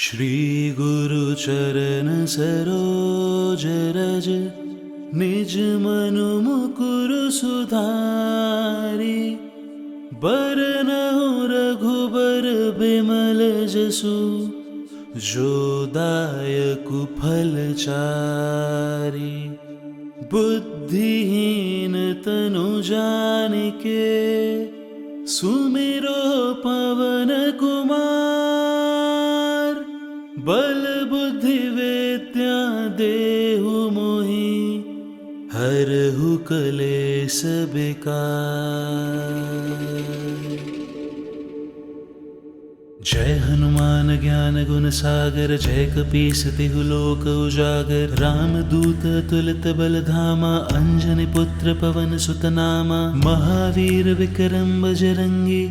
श्री गुरु चरण सरोज रज निज मनु मुकुर सुधारी बरनहु रघुबर बिमल जसु जो दायकु फल चारि। बुद्धिहीन तनु जानिके सुमिरो पवन कुमार। बल बुद्धि विद्या देहु मोहि हरहु कलेस बिकार। जय हनुमान ज्ञान गुण सागर जय कपीस तिहु लोक उजागर। रामदूत अतुलित बल धामा अंजनी पुत्र पवन सुत नामा। महावीर विक्रम बजरंगी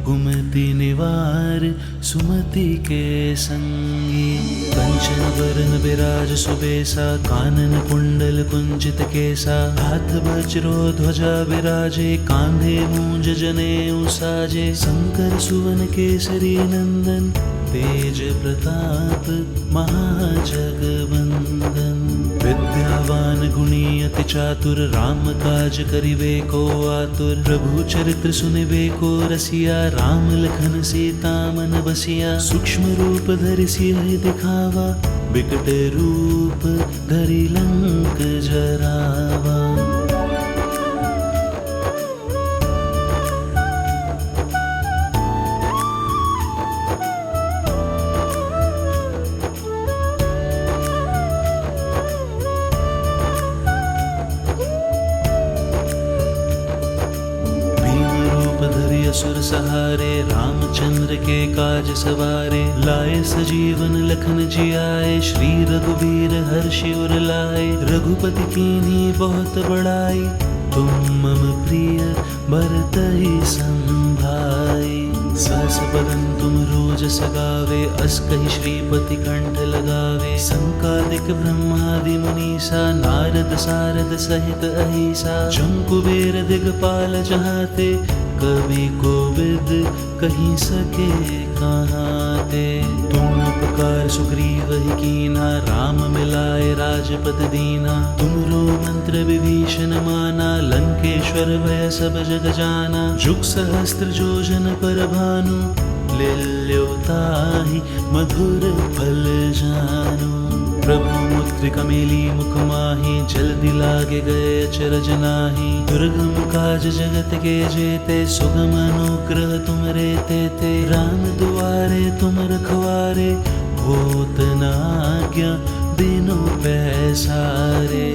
कुमति निवार सुमति के संगी। कंचन बरन बिराज सुबेसा कानन कुंडल कुंचित केसा। हाथ वज्रो ध्वजा विराजे कांधे मूंज जनेऊ साजे। शंकर सुवन केसरी नंदन तेज प्रताप महाजगवंदन। विद्यावान गुणी अति चातुर राम काज करिबे को आतुर। प्रभु चरित्र सुनिबे को रसिया राम लखन सीता मन बसिया। सूक्ष्म रूप धरि सियहि दिखावा बिकट रूप धरि लंक जरावा। असुर सहारे रामचंद्र के काज सवारे। लाए सजीवन लखन जियाए श्री रघुबीर हर्षि उर लाए। रघुपति कीन्ही बहुत बड़ाई तुम मम प्रिय भरतहि संभाई। सहस बदन तुम रोज सगावे अस कहि श्रीपति कंठ लगावे। संकादिक ब्रह्मादि मुनीसा नारद सारद सहित अहिसा। जम कुबेर दिगपाल जहाते कवि कोविद कहीं सके कहाते। तुम उपकार सुग्रीव ही कीना राम मिलाए राजपद दीना। तुमरो मंत्र विभीषण माना लंकेश्वर भय सब जग जाना। जुग सहस्त्र जोजन पर भानु लील्यो ताहि मधुर फल जानु। प्रभु मुद्रिका मेली मुख माहि जल्दी लागे गए अचरज नाहि। दुर्गम काज जगत के जेते सुगम अनुग्रह तुमरे तेते। राम दुआरे तुम रखवारे होत न आज्ञा बिनु पैसारे।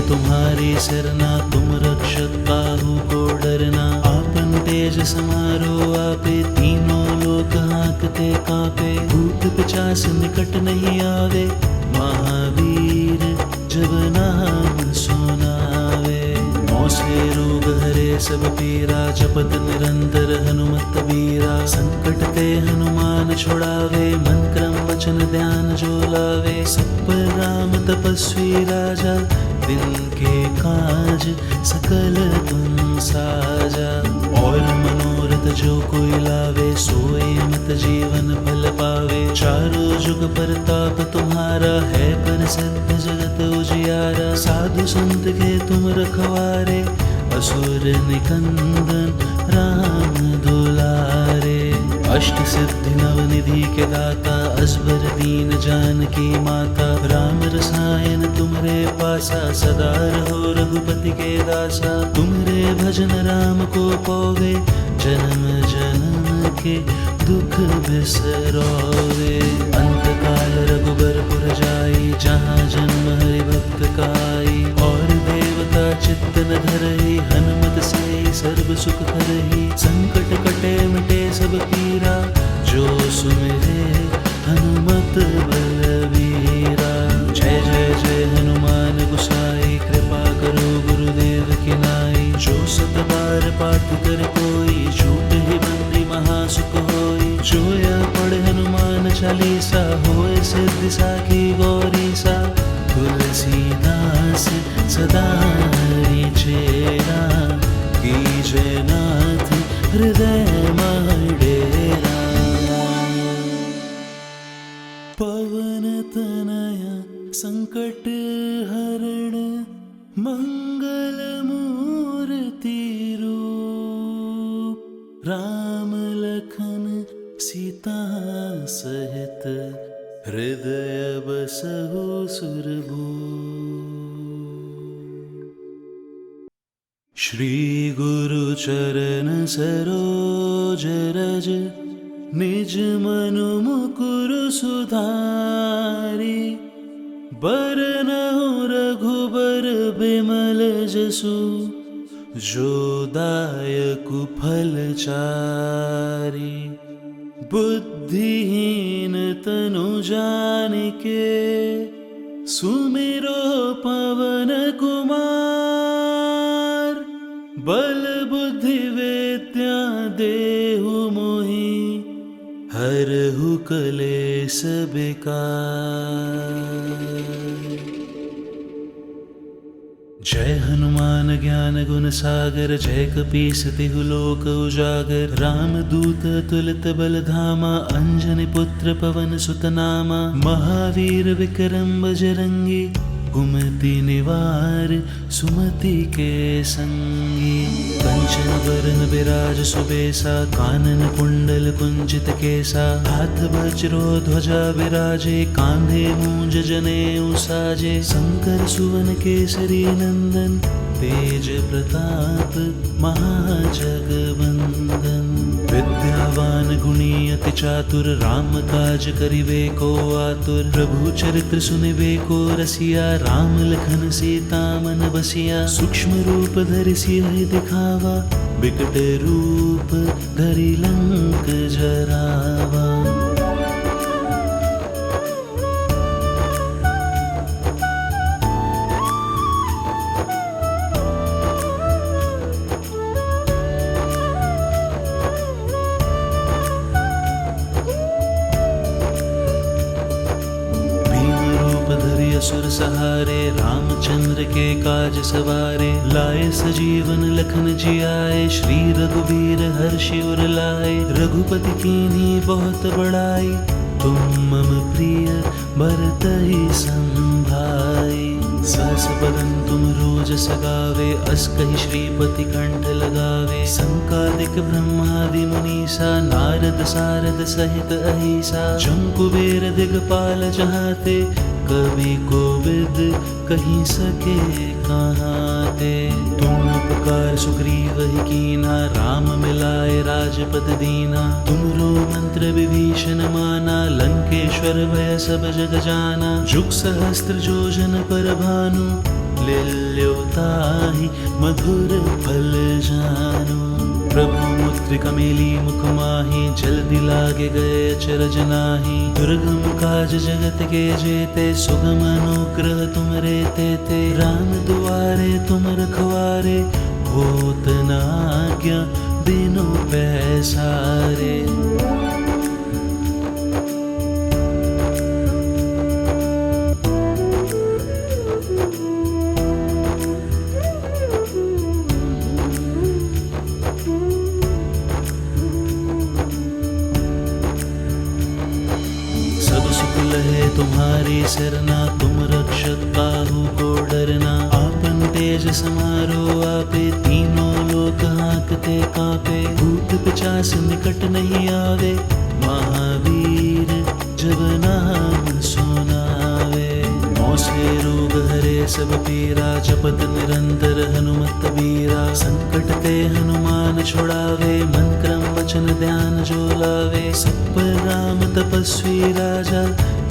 तुम्हारी सरना तुम रक्षक काहू को डरना। आपन तेज समारो आपे तीनों लोक हाँकते कांपे। भूत पिशाच निकट नहीं आवे महावीर जब नाम सुनावे। मौसे रोग हरे सब पीरा जपत निरंतर हनुमत बीरा। संकट ते हनुमान छुड़ावे मन क्रम वचन ध्यान जो लावे। सब पर राम तपस्वी राजा दिन के काज सकल तुम साजा। और मनोरथ जो कोई लावे सोए मत जीवन फल पावे। चारों जुग परताप तुम्हारा है प्रसिद्ध जगत उजियारा। साधु संत के तुम रखवारे असुर निकंदन राम दुलारे। अष्ट सिद्धि नवनिधि के दाता असबर दीन जानकी माता। राम रसायन तुमरे पासा सदा रहो रघुपति के दासा। तुमरे भजन राम को पावे जन्म जन्म के दुख बिसरोवे। अंत काल रघुबर पुर जाई जहाँ जन्म हरि भक्त काई। और देवता चित्त न धरहि हनुमत से सर्व सुख करहि। संकट कटे मिटे सब पीरा जो सुमिरे हनुमत बलवीरा। जय जय जय हनुमान गोसाई कृपा करो गुरुदेव की नाई। जो सत बार पाठ कर कोई छूट ही बंदी महासुख विसाखी गौरी सा तुलसीदास सदा हरि चेरा कीजे नाथ हृदय डेरा पवन तनया संकट हरण मंगल मूर्ति रूप राम लखन सीता सहित हृदय बसहु सुरभूप श्री गुरु चरण सरोज रज निज मनु मुकुर सुधारी बरनहु रघुबर बिमल जसु जो दायकु फल चारि बुद्धिहीन तनु जानिके सुमिरो पवन कुमार बल बुद्धि विद्या देहु मोहि हरहु कलेश बिकार जय हनुमान ज्ञान गुण सागर जय कपीस तिहु लोक उजागर राम दूत तुलित बल धामा अंजनी पुत्र पवन सुत नामा महावीर विक्रम बजरंगी कुमति निवार सुमति के संगी कंचन वरन विराज सुबेसा कानन कुंडल कुंजित केसा हाथ वज्रो ध्वजा विराजे कांधे मूंज जनेऊ साजे शंकर सुवन केसरी नंदन तेज प्रताप महाजगवंदन विद्यावान गुणी अति चातुर राम काज करिवे को आतुर प्रभु चरित्र सुनिवे को रसिया राम लखन सीता मन बसिया सूक्ष्म रूप धरि सियहि दिखावा बिकट रूप धरि लंक जरावा असुर सहारे रामचंद्र के काज सवारे लाए सजीवन लखन जियाए श्री रघुवीर हर्षि उर लाए रघुपति कीन्ही बहुत बड़ाई तुम मम प्रिय भरतहि संभाई सहस बदन तुम रोज सगावे अस कहि श्रीपति कंठ लगावे संकादिक ब्रह्मादि मुनीसा नारद सारद सहित अहिसा जम कुबेर दिगपाल जहाते कवि कोविद कहीं सके कहाते तुम उपकार सुग्रीव ही कीना राम मिलाए राजपद दीना तुमरो मंत्र विभीषण माना लंकेश्वर भय सब जग जाना जुग सहस्त्र जोजन पर भानु लील्योताहि मधुर फल जानु प्रभु मुद्रिका मेली मुख माहि जल्दी लागे गए अचरज नाहि दुर्गम काज जगत के जेते सुगम अनुग्रह तुमरे तेते राम दुआरे तुम रखवारे होत न आज्ञा बिनु पैसारे तुम्हारी सरना तुम रक्षक काहू को डरना आपन तेज समारो आपे तीनों लोक हाँकते कांपे भूत पिशाच निकट नहीं आवे महावीर जब नाम सुनावे मौसे रोग हरे सब पीरा जपत निरंतर हनुमत बीरा संकट ते हनुमान छुड़ावे मन क्रम वचन ध्यान जो लावे सब पर राम तपस्वी राजा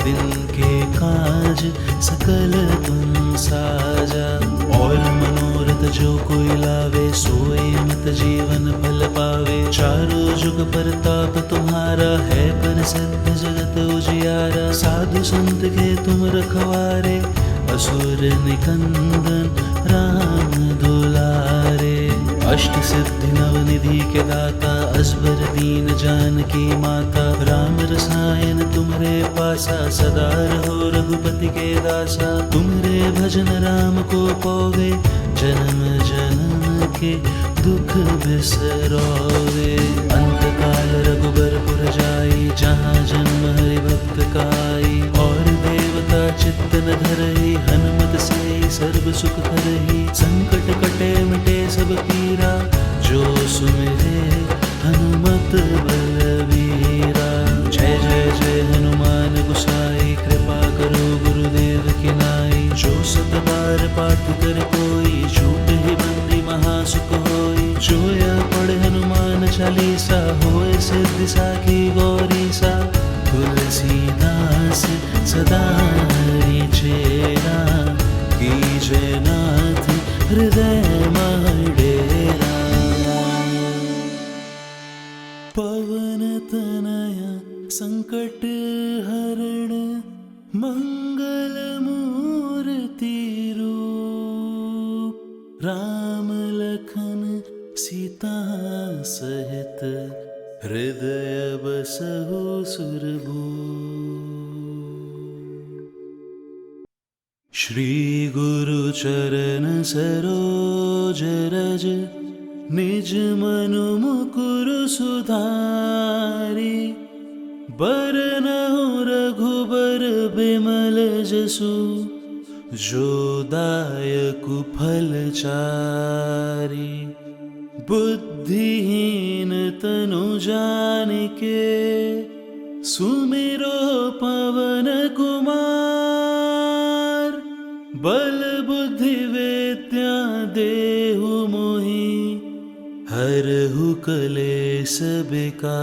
दिन के काज सकल तुम साजा और मनोरथ जो कोई लावे सोए मत जीवन फल पावे चारों जुग परताप तुम्हारा है प्रसिद्ध जगत उजियारा साधु संत के तुम रखवारे असुर निकंदन राम दुलारे अष्ट सिद्धि नवनिधि के दाता, असबर दीन जानकी माता। राम रसायन तुमरे पासा, सदा रहो रघुपति के दासा। तुमरे भजन राम को पावे, जन्म जन्म के दुख बिसरोवे। अंत काल रघुबरपुर जाई, जहाँ जन्म हरि भक्त काई। और देवता चित्त न धरहि, हनुमत से सर्व सुख करहि। संकट कटे मिटे सब पीरा, जो सुमिरे हनुमत बलवीरा। जय जय जय हनुमान गोसाई, कृपा करो गुरुदेव की नाई। जो सत बार पाठ कर कोई, छूट ही बंदी महासुख होई। जो या पढ़ हनुमान चालीसा, होए सिद्धि साखी गौरीसा। तुलसीदास सदा हरि चेरा, कीजय नाथ हृदय मह डेरा। पवन तनया संकट हरण, मंगल मूर्ति रूप। राम लखन सीता सहित, हृदय बसहु सुरभूप। श्री गुरु चरण सरोज रज, निज मनु मुकुर सुधारी। बरनहु रघुबर बिमल जसु, जो दायकु फल चारि। बुद्धिहीन तनु जानिके, सुमिरो पवन कुमार। बल बुद्धि विद्या देहु मोहि, हरहु कलेस बिकार।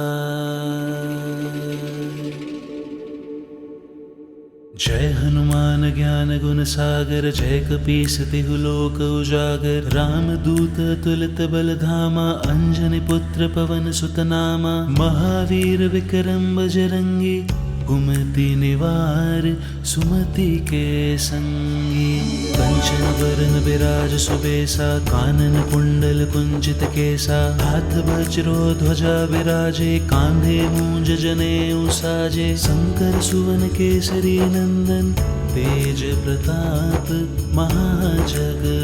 जय हनुमान ज्ञान गुण सागर, जय कपीस तिहु लोक उजागर। राम दूत तुलित बल धामा, अंजनी पुत्र पवन सुत नामा। महावीर विक्रम बजरंगी, कुमति निवार सुमति के संगी। कंचन वरन विराज सुबेसा, कानन कुंडल कुंजित केसा। हाथ वज्रो ध्वजा विराजे, कांधे मूंज जनेऊ साजे। शंकर सुवन केसरी नंदन, तेज प्रताप महाजगवंदन।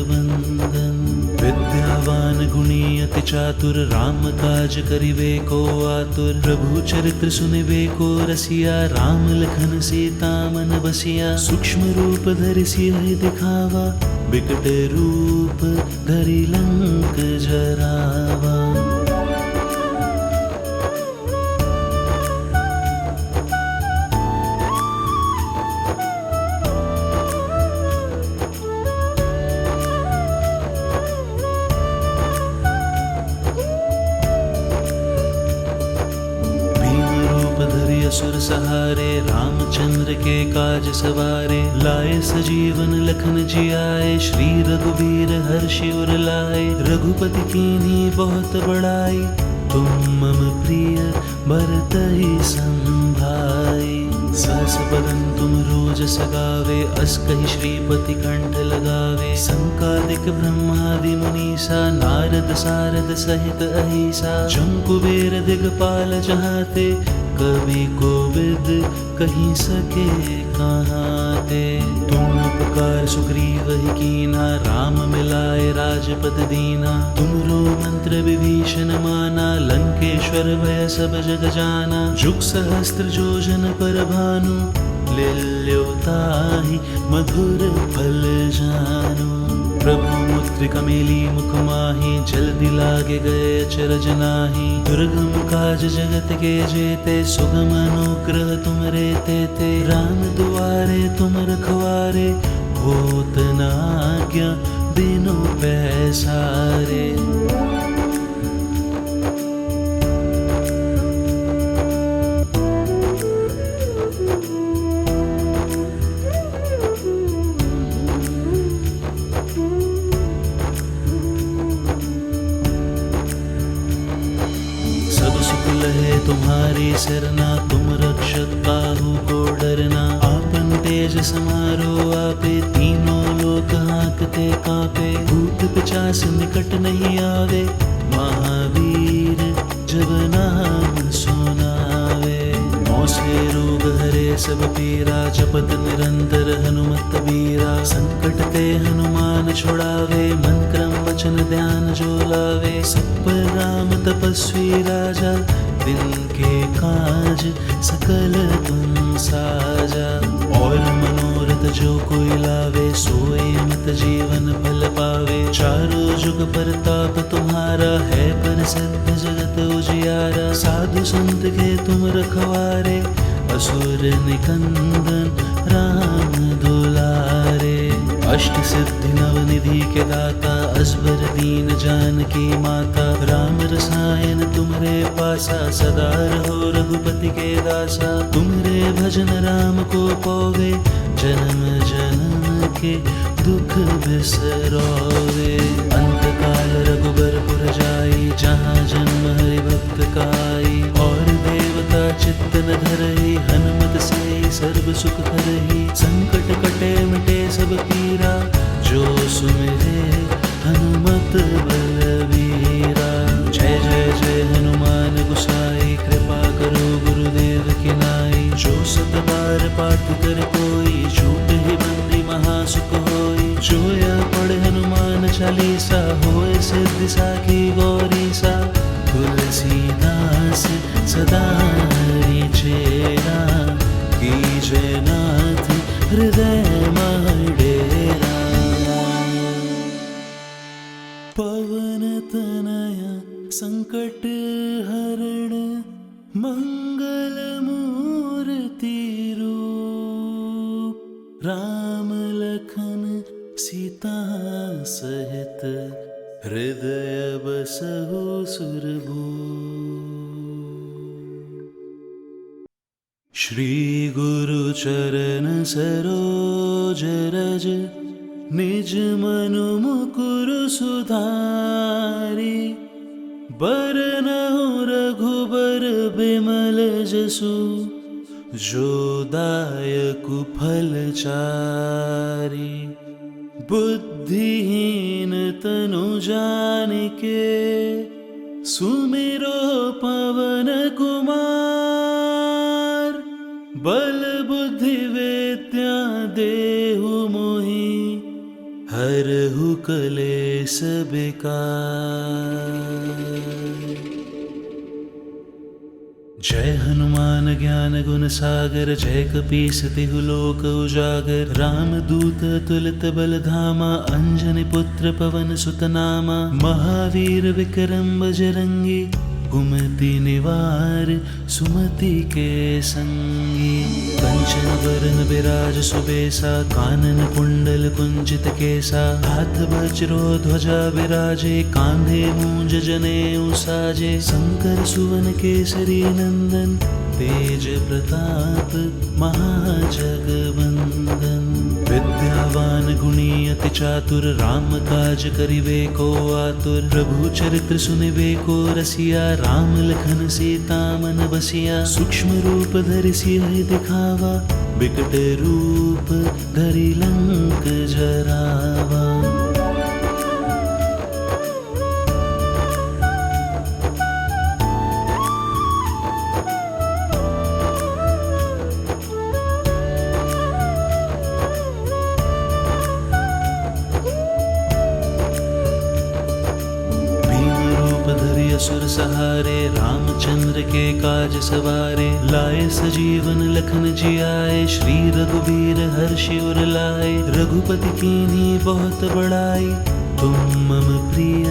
विद्यावान गुणी अति चातुर, राम काज करिबे को आतुर। प्रभु चरित्र सुनिबे को रसिया, राम लखन सीता मन बसिया। सूक्ष्म रूप धरि सियहि दिखावा, बिकट रूप धरि लंक जरावा। असुर सहारे, रामचंद्र के काज सवारे। लाए सजीवन लखन जियाए, श्री रघुवीर हर्षि उर लाए। रघुपति कीन्ही बहुत बड़ाई, तुम मम प्रिय भरतहि संभाई। सहस बदन तुम रोजस गावे, अस कहि श्रीपति कंठ लगावे। संकादिक ब्रह्मादि मुनीसा, नारद सारद सहित अहिसा। जम कुबेर दिगपाल जहाते, कवि कोविद कहीं सके कहाते। तुम उपकार सुग्रीव ही कीना, राम मिलाए राजपद दीना। तुमरो मंत्र विभीषण माना, लंकेश्वर भय सब जग जाना। जुग सहस्त्र जोजन पर भानु, लील्यो ताहि मधुर फल जानु। प्रभु मुद्रिका मेली मुख माहि, जल्दी लागे गए अचरज नाहि। दुर्गम काज जगत के जेते, सुगम अनुग्रह तुमरे तेते। राम दुआरे तुम रखवारे, होत न आज्ञा बिनु पैसारे। तुम्हारी सरना, तुम रक्षक काहू को डरना। आपन तेज समारो आपे, तीनों लोक लोक हाँकते कांपे, भूत पिचास निकट नहीं आवे, महावीर जब नाम सुनावे। नौ से रोग हरे सब पीरा, जपत निरंतर हनुमत बीरा। संकट ते हनुमान छुड़ावे, मन क्रम वचन ध्यान जो लावे। सब पर राम तपस्वी राजा, दिन के काज सकल तुम साजा। और मनोरथ जो कोई लावे, सोए मत जीवन फल पावे। चारों जुग परताप तुम्हारा, है प्रसिद्ध जगत उजियारा। साधु संत के तुम रखवारे, असुर निकंदन राम दुलारे। अष्ट सिद्धि नवनिधि के दाता, असबर दीन जानकी माता। राम रसायन तुम्हारे पासा, सदा रहो रघुपति के दासा। तुम्हारे भजन राम को पावे, जन्म जन्म के दुख बिसरोवे। अंत काल रघुबरपुर जाई, जहाँ जन्म हरि भक्त काई। और देवता चित्त न धरहि, हनुमत से सर्व सुख करहि। संकट कटे मिटे सब पीरा, जो सुमिरे हनुमत बलवीरा। जय जय जय हनुमान गोसाई, कृपा करो गुरुदेव की नाई। जो सत बार पाठ कर कोई, छूट ही बंदी महासुख होई। जो या पढ़े हनुमान चालीसा, होए सिद्धि साखी गौरीसा। तुलसीदास सदा हरि चेरा, कीजय नाथ हृदय मह डेरा। पवन तनया संकट हरण, मंगल मूर्ति रूप। राम लखन सीता सहित, हृदय बसहु सुरभूप। श्री गुरु चरण सरोज रज, निज मनु मुकुर सुधारी। बरनहु रघुबर बिमल जसु, जो दायकु फल चारि। बुद्धिहीन तनु जानिके, सुमिरो पवन कुमार। बल बुद्धि विद्या देहु मोहि, हरहु कलेस बिकार। जय हनुमान ज्ञान गुण सागर, जय कपीस तिहु लोक उजागर। राम दूत अतुलित बल धामा, अंजनी पुत्र पवन सुत नामा। महावीर विक्रम बजरंगी, कुमति निवार सुमति के संगी। कंचन वरन विराज सुबेसा, कानन कुंडल कुंचित केसा। हाथ वज्रो ध्वजा विराजे, कांधे मूंज जनेऊ साजे। शंकर सुवन केसरी नंदन, तेज प्रताप महाजगवंदन। विद्यावान गुणी अति चातुर, राम काज करिबे को आतुर। प्रभु चरित्र सुनिबे को रसिया, राम लखन सीता मन बसिया। सूक्ष्म रूप धरि सियहि दिखावा, बिकट रूप धरि लंक जरावा। असुर सहारे, रामचंद्र के काज सवारे। लाए सजीवन लखन जियाए, श्री रघुबीर हर्षि उर लाए। रघुपति कीन्ही बहुत बड़ाई, तुम मम प्रिय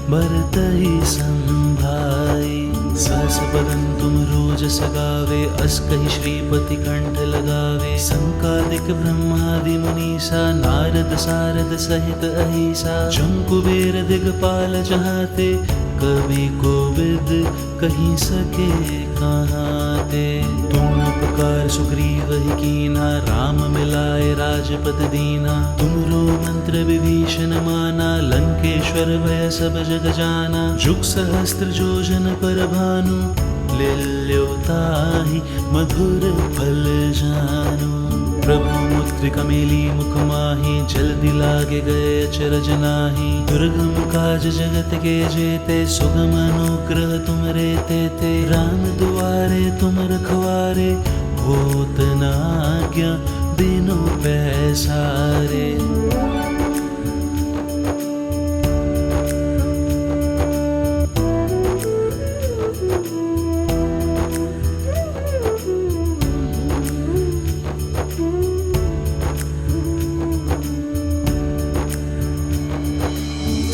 भरतहि संभाई। सहस बदन तुम रोजस गावे, अस कहि श्रीपति कंठ लगावे। संकादिक ब्रह्मादि मुनीसा, नारद सारद सहित अहिसा। जम कुबेर दिगपाल जहाते, कवि कोविद कहीं सके कहाते। तुम उपकार सुग्रीव ही कीना, राम मिलाए राजपद दीना। तुमरो मंत्र विभीषण माना, लंकेश्वर भय सब जग जाना। जुग सहस्त्र जोजन पर भानु, लील्यो ताहि मधुर फल जानो। प्रभु मुद्रिका मेली मुख माहि, जल्दी लागे गए अचरज नाहि। दुर्गम काज जगत के जेते, सुगम अनुग्रह तुमरे तेते। राम दुआरे तुम रखवारे, होत न आज्ञा बिनु पैसारे।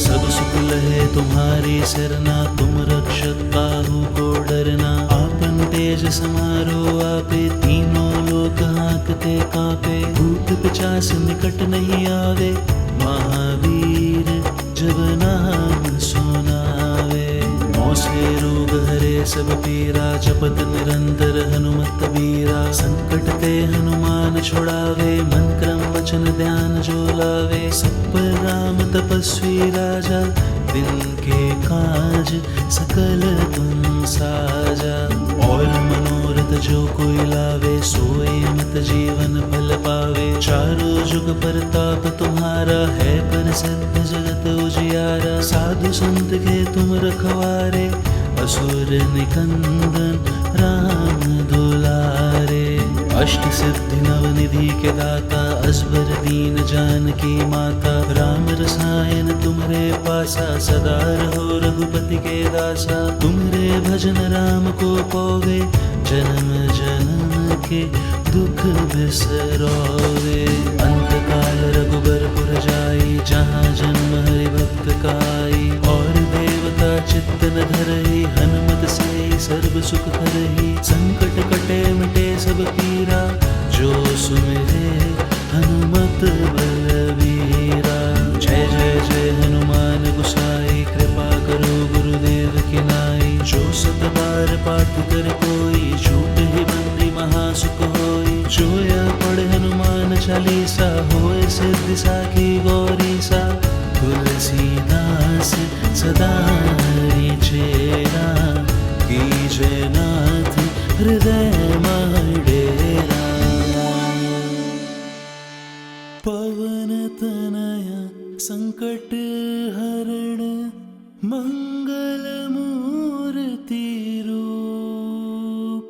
सब सुख लहे तुम्हारी सरना, तुम रक्षक काहू को डरना। आपन तेज समारो आपे, तीनों लोक हाँकते कांपे। भूत पिशाच निकट नहीं आवे, महावीर जब नाम सुनावे। नौ से रोग हरे सब पीरा, जपत निरंतर हनुमत बीरा। संकट ते हनुमान छुड़ावे, मन क्रम वचन ध्यान जो लावे। सब पर राम तपस्वी राजा, दिन के काज सकल तुम साजा। और मनोरथ जो कोई लावे, सोए मत जीवन फल पावे। चारों जुग परताप तुम्हारा, है प्रसिद्ध जगत उजियारा। साधु संत के तुम रखवारे, असुर निकंदन राम दुलारे। अष्ट सिद्धि नवनिधि के दाता, असबर दीन जानकी माता। राम रसायन तुमरे पासा, सदा रहो रघुपति के दासा। तुमरे भजन राम को पावे, जन्म जन्म के दुख बिसरोवे। अंत काल रघुबरपुर जाई, जहाँ जन्म हरि भक्त काई। और देवता चित्त न धरहि, हनुमत से सर्व सुख करहि। संकट कटे मिटे सब पीरा, जो सुमिरे हनुमत बलवीरा। जय जय जय हनुमान गोसाई, कृपा करो गुरुदेव की नाई। जो सत बार पाठ कर कोई, छूट ही बंदी महासुख होई। जो या पढ़े हनुमान चालीसा, होए सिद्धि साखी गौरीसा। तुलसीदास सदा हरि चेरा, कीजय नाथ हृदय मह डेरा। पवन तनया संकट हरण, मंगल मूर्ति रूप।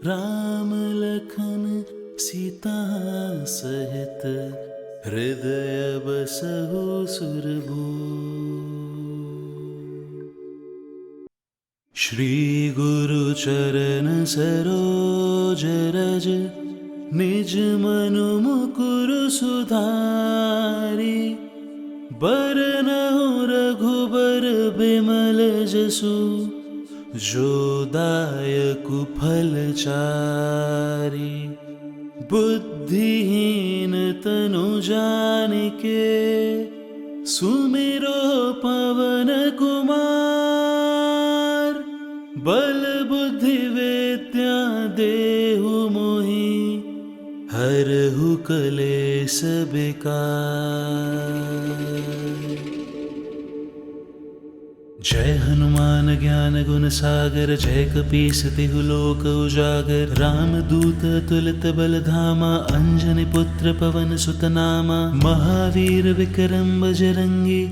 राम लखन सीता सहित, हृदय बसहु सुरभूप। श्री गुरु चरण सरोज रज, निज मनु मुकुर सुधारी। बरनहु रघुबर बिमल जसु, जो दायकु फल चारि। बुद्धिहीन तनु जानिके, सुमिरो पवन कुमार। बल बुद्धि विद्या देहु मोहि, हरहु कलेस बिकार। जय हनुमान ज्ञान गुण सागर, जय कपीस तिहु लोक उजागर। राम दूत अतुलित बल धामा, अंजनी पुत्र पवन सुत नामा। महावीर विक्रम बजरंगी,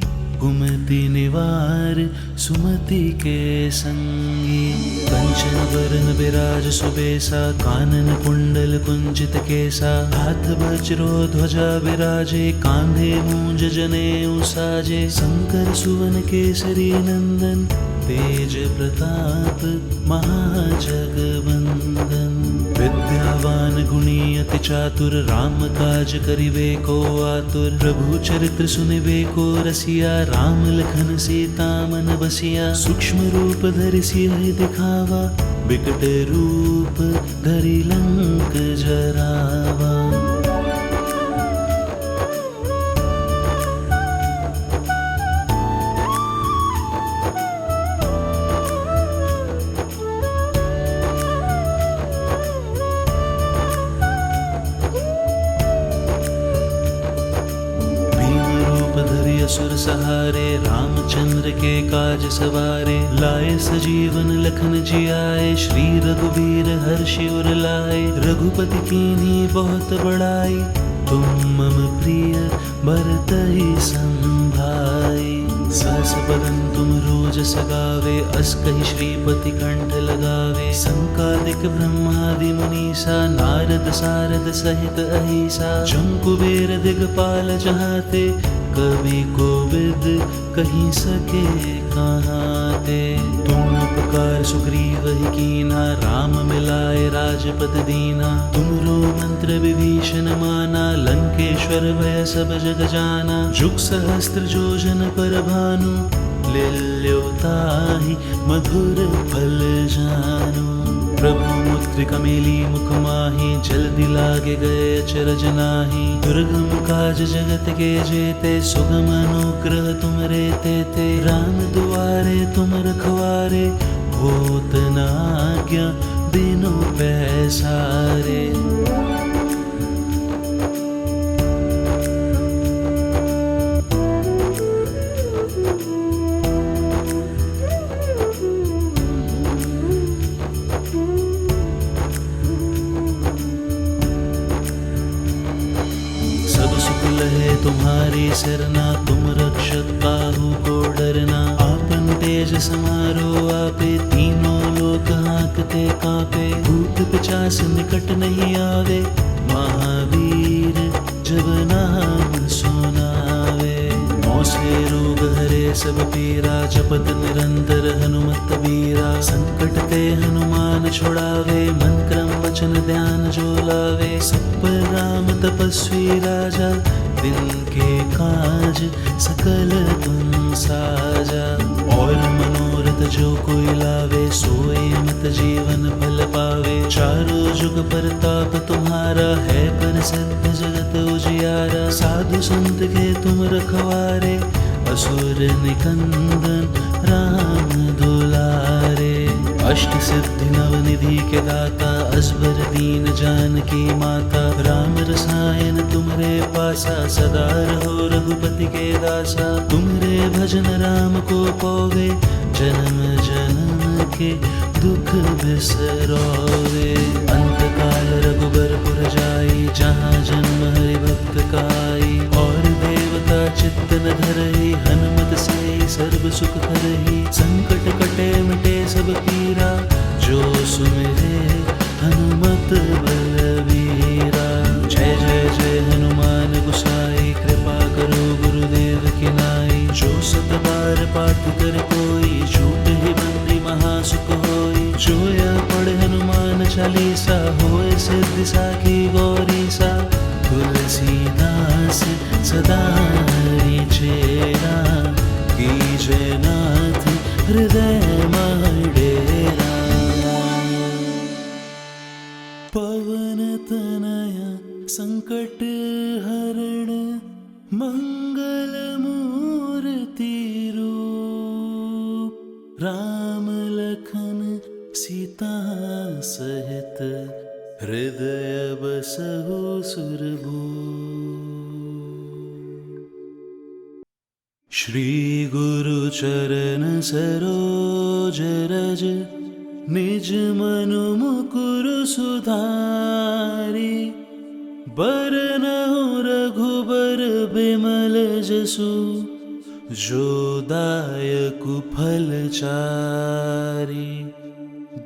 कुमति निवार सुमति के संगी। कंचन वरन विराज सुबेसा, कानन कुंडल कुंचित केसा। हाथ वज्रो ध्वजा विराजे, कांधे मूंज जनेऊ साजे। शंकर सुवन केसरी नंदन, तेज प्रताप महाजगवंदन। विद्यावान गुणी अति चातुर, राम काज करिबे को आतुर। प्रभु चरित्र सुनिबे को रसिया, राम लखन सीता मन बसिया। सूक्ष्म रूप धरि सियहि दिखावा, बिकट रूप धरि लंक जरावा। सुर सहारे, रामचंद्र के काज सवारे। लाए सजीवन लखन जियाए, श्री रघुबीर हर्षि उर लाए। रघुपति कीन्ही बहुत बड़ाई, तुम मम प्रिय भरतहि संभाई। सहस बदन तुम रोजस गावे, अस कहि श्रीपति कंठ लगावे। संकादिक ब्रह्मादि मुनीसा, नारद सारद सहित अहिसा। जम कुबेर दिगपाल जहाते, कवि कोविद कहीं सके कहाते। तुम उपकार सुग्रीव ही कीना, राम मिलाए राजपद दीना। तुमरो मंत्र विभीषण माना, लंकेश्वर भय सब जग जाना। जुग सहस्त्र जोजन पर भानु, लील्यो ताहि मधुर फल जानू। प्रभु मुद्रिका मेली मुख माहि, जल्दी लागे गए अचरज नाहि। दुर्गम काज जगत के जेते, सुगम अनुग्रह तुम रे तेते। राम दुआरे तुम रखवारे, होत न आज्ञा बिनु पैसारे। लहे तुम्हारी सरना, तुम रक्षक काहू को डरना। आपन तेज समारो आपे, तीनों लोक हाँकते कांपे। भूत पिशाच निकट नहीं आवे, महावीर जब नाम सुनावे। मौसे रोग हरे सब पीरा, जपत निरंतर हनुमत बीरा। संकट ते हनुमान छुड़ावे, मन क्रम वचन ध्यान जो लावे। सब पर राम तपस्वी राजा, दिन के काज सकल तुम साजा। और मनोरथ जो कोई लावे, सोए मत जीवन फल पावे। चारों जुग परताप तुम्हारा, है प्रसिद्ध जगत उजियारा। साधु संत के तुम रखवारे, असुर निकंदन राम दुलारे। अष्ट सिद्धि नवनिधि के दाता, असबर दीन जानकी माता। राम रसायन तुमरे पासा, सदा रहो रघुपति के दासा। तुमरे भजन राम को पावे, जन्म जन्म के दुख बिसरोवे। अंत काल रघुबरपुर जाई, जहाँ जन्म हरि भक्त काई। और देवता चित्त न धरहि, हनुमत से सर्व सुख करहि। संकट कटे मिटे सब पीरा, जो सुमिरे हनुमत बलवीरा। जय जय जय हनुमान गोसाई, कृपा करो गुरुदेव की नाई। जो सत बार पाठ कर कोई, छूट ही बंदी महासुख होई। जो या पढ़े हनुमान चालीसा, होए सिद्धि साखी गौरीसा। तुलसीदास सदा हरि चेरा, कीजय नाथ हृदय मह डेरा। पवन तनया संकट हरण, मंगल मूर्ति रूप। राम लखन सीता सहित, हृदय बसहु सुरभूप। श्री गुरु चरण सरोज रज, निज मनु मुकुर सुधारी। बरनहु रघुबर बिमल जसु, जो दायकु फल चारि।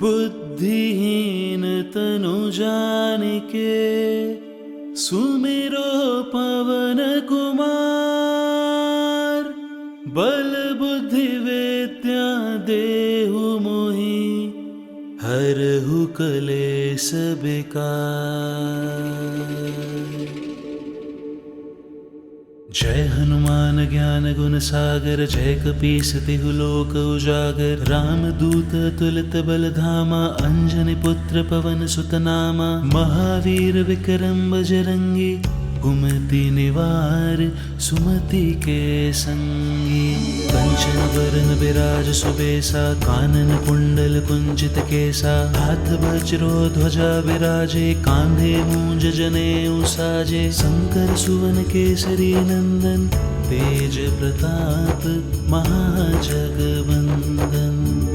बुद्धिहीन तनु जानिके, सुमिरो पवन कुमार। बल बुद्धि विद्या देहु मोहि, हरहु कलेस बिकार। जय हनुमान ज्ञान गुण सागर, जय कपीस तिहु लोक उजागर। राम दूत अतुलित बल धामा, अंजनी पुत्र पवन सुत नामा। महावीर विक्रम बजरंगी, कुमति निवार सुमति के संगी। कंचन बरन विराज सुबेसा, कानन कुंडल कुंचित केसा। हाथ वज्रो ध्वजा विराजे, कांधे मूंज जनेऊ साजे। शंकर सुवन केसरी नंदन, तेज प्रताप महाजगवंदन।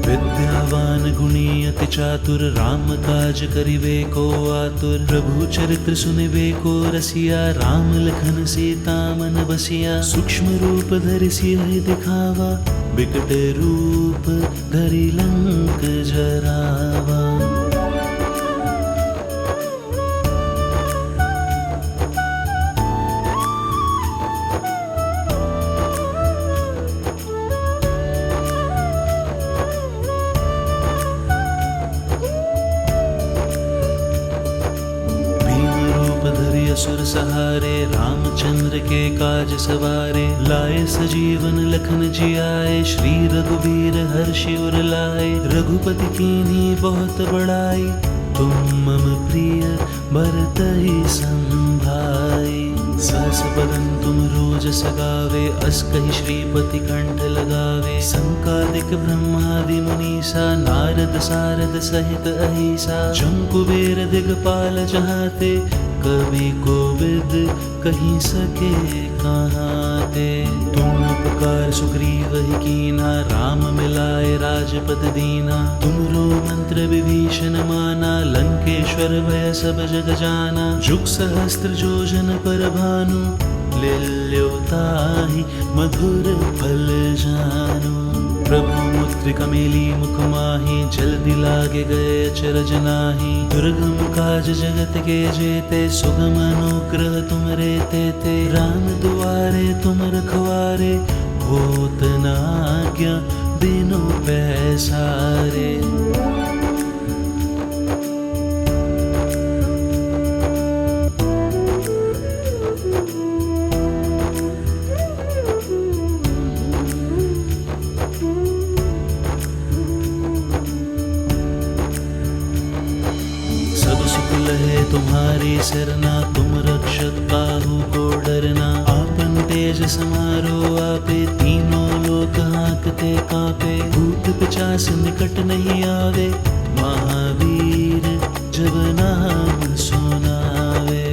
विद्यावान गुणी अति चातुर, राम काज करिबे को आतुर। प्रभु चरित्र सुनिबे को रसिया, राम लखन सीता मन बसिया। सूक्ष्म रूप धरि सियहि दिखावा, बिकट रूप धरि लंक जरावा। असुर सहारे, रामचंद्र के काज सवारे। लाए सजीवन लखन जियाए, श्री रघुबीर हर्षि उर लाए। रघुपति कीन्ही बहुत बड़ाई, तुम मम प्रिय भरतहि संभाई। सहस बदन तुम रोज सगावे, अस कहि श्रीपति कंठ लगावे। संकादिक ब्रह्मादि मुनीसा, नारद सारद सहित अहिसा। जम कुबेर दिगपाल जहाते, कवि कोविद कहीं सके कहाते। तुम उपकार सुग्रीव ही कीना, राम मिलाए राजपद दीना। तुमरो मंत्र विभीषण माना, लंकेश्वर भय सब जग जाना। जुग सहस्त्र जोजन पर भानु, लील्यो ताहि मधुर फल जानु। प्रभु मुद्रिका मेली मुख माहि, जल्दी लागे गए अचरज नाहि। दुर्गम काज जगत के जेते, सुगम अनुग्रह तुम रे तेते। राम दुआरे तुम रखवारे, होत न आज्ञा बिनु पैसारे। तुम्हारी सरना, तुम रक्षक काहू को डरना। आपन तेज समारो आपे, तीनों लोक हाँकते कांपे। भूत पिशाच निकट नहीं आवे, महावीर जब नाम सुनावे।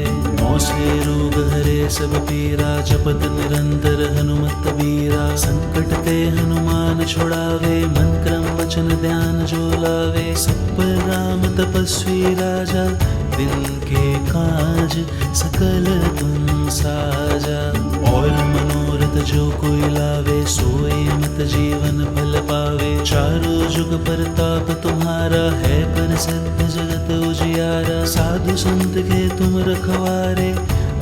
मौसे रोग हरे सब पीरा, जपत निरंतर हनुमत बीरा। संकट ते हनुमान छुड़ावे, मन क्रम वचन ध्यान जो लावे। सब पर राम तपस्वी राजा, दिन के काज सकल तुम साजा। और मनोरथ जो कोई लावे, सोए मत जीवन फल पावे। चारों जुग परताप तुम्हारा, है प्रसिद्ध जगत उजियारा। साधु संत के तुम रखवारे,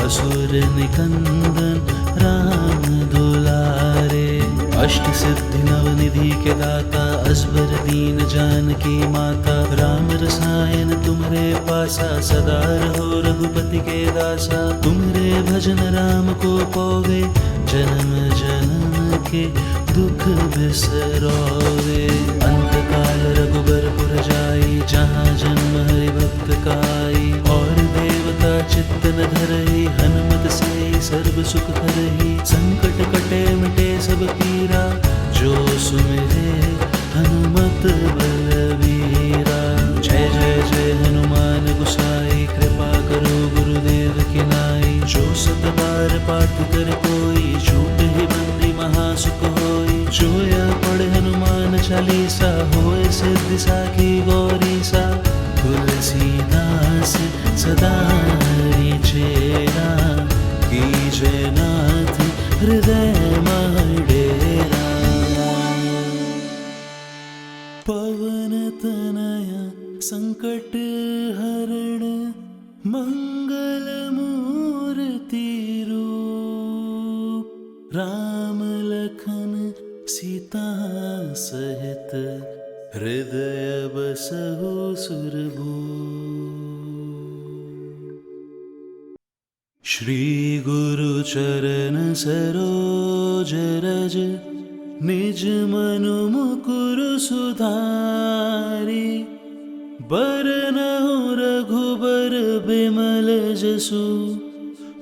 असुर निकंदन राम दुलारे। अष्ट सिद्धि नवनिधि के दाता, असबर दीन जानकी माता। राम रसायन तुमरे पासा, सदा रहो रघुपति के दासा। तुमरे भजन राम को पावे, जन्म जन्म के दुख बिसरोवे। अंत काल रघुबरपुर जाई, जहाँ जन्म हरि भक्त काई। और देवता चित्त न धरहि, हनुमत से सर्व सुख करहि। संकट कटे मिटे सब पीरा, जो सुमिरे हनुमत बलवीरा। जय जय जय हनुमान गोसाई, कृपा करो गुरुदेव की नाई। जो सत बार पाठ कर कोई, छूट ही बंदी महासुख होई। जो यह पढ़े हनुमान चालीसा, होए सिद्धि साखी गौरीसा। तुलसीदास सदा चेरा, कीजय नाथ हृदय डेरा। पवन तनया संकट हरण, मंगल मूर्ति रूप। राम लखन सीता सहित, हृदय बसहु सुरभूप। श्री गुरु चरण सरोज रज, निज मनु मुकुर सुधारी। बरनहुँ रघुबर बिमल जसु,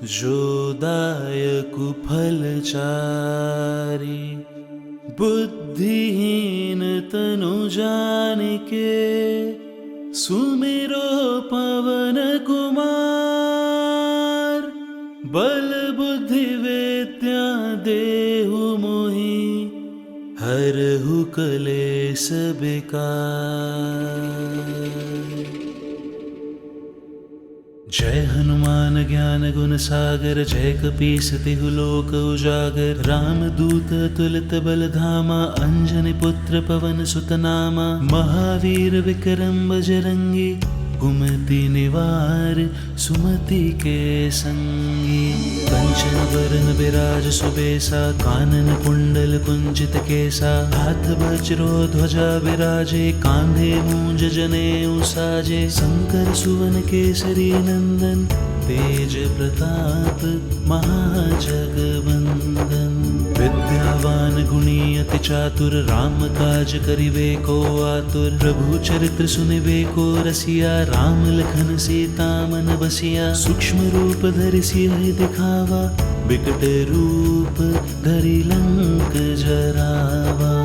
जो दायक फलचारी। बुद्धिहीन तनु जानिके सुमिरो पवन कुमार। बल बुद्धि विद्या देहु मोहि हरहु कलेस बिकार। जय हनुमान ज्ञान गुण सागर। जय कपीस तिहु लोक उजागर। राम दूत तुलित बल धामा। अंजनी पुत्र पवन सुत नामा। महावीर विक्रम बजरंगी। कुमति निवार सुमति के संगी। कंचन बरन बिराज सुबेसा। कानन कुंडल कुंचित केसा। हाथ वज्रो ध्वजा विराजे। कांधे मूंज जनेऊ साजे। शंकर सुवन केसरी नंदन। तेज प्रताप महाजगवंदन। विद्यावान गुणी अति चातुर। राम काज करिबे को आतुर। प्रभु चरित्र सुनिबे को रसिया। राम लखन सीता मन बसिया। सूक्ष्म रूप धरि सियहि दिखावा। बिकट रूप धरि लंक जरावा।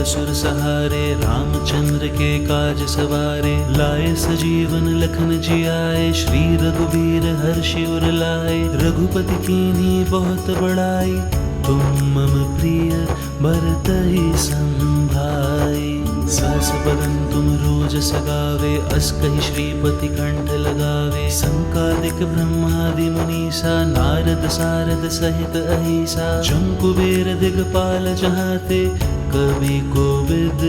असुर सहारे। रामचंद्र के काज सवारे। लाए सजीवन लखन जियाए। श्री रघुवीर हर्षि उर लाए। रघुपति कीन्ही बहुत बड़ाई। तुम मम प्रिय भरतहि संभाई। सहस बदन तुम रोज सगावे। अस कहि श्रीपति कंठ लगावे। संकादिक ब्रह्मादि मुनीसा। नारद सारद सहित अहिसा। जम कुबेर दिगपाल जहाते। कवि कोविद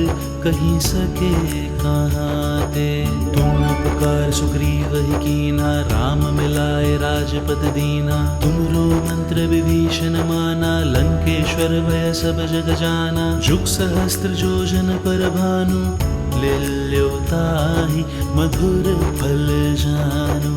कहीं सके कहाते। तुम उपकार सुग्रीव ही कीना। राम मिलाए राजपद दीना। तुमरो मंत्र विभीषण माना। लंकेश्वर भय सब जग जाना। जुग सहस्त्र जोजन पर भानु। लील्यो ताहि मधुर फल जानु।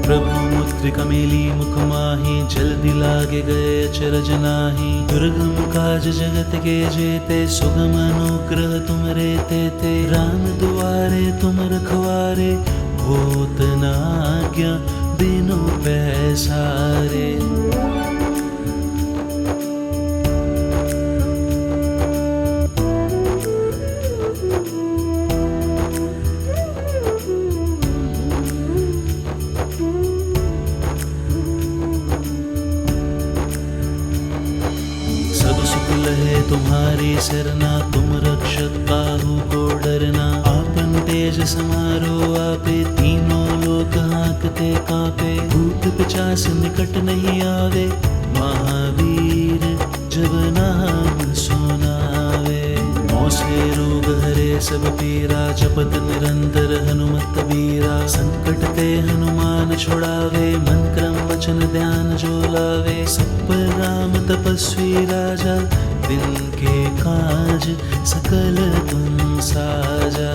प्रभु मुद्रिका मेली मुख माहि। जल्दी लागे गए अचरज नाहि। दुर्गम काज जगत के जेते। सुगम अनुग्रह तुमरे तेते। राम दुआरे तुम रखवारे। होत न आज्ञा बिनु पैसारे। तुम्हारी सरना। तुम रक्षक काहू को डरना। आपन तेज समारो आपे। तीनों लोक हाँकते कांपे। भूत पिशाच निकट नहीं आवे। महावीर जब नाम सुनावे। मौसे रोग हरे सब पीरा। जपत निरंतर हनुमत बीरा। संकट ते हनुमान छुड़ावे। मन क्रम वचन ध्यान जो लावे। सब पर राम तपस्वी राजा। दिन के काज सकल तुम साजा।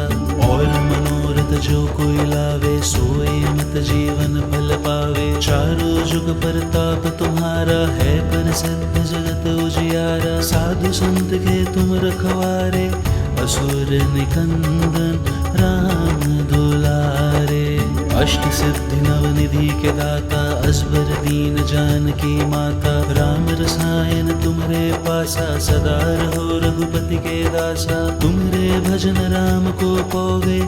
और मनोरथ जो कोई लावे। सोए मत जीवन फल पावे। चारों जुग परताप तुम्हारा है। प्रसिद्ध जगत उजियारा। साधु संत के तुम रखवारे। असुर निकंदन राम दुलारे। अष्ट सिद्धि नवनिधि के दाता। असबर दीन जानकी माता। राम रसायन तुमरे पासा। सदा रहो रघुपति के दासा। तुमरे भजन राम को पावे।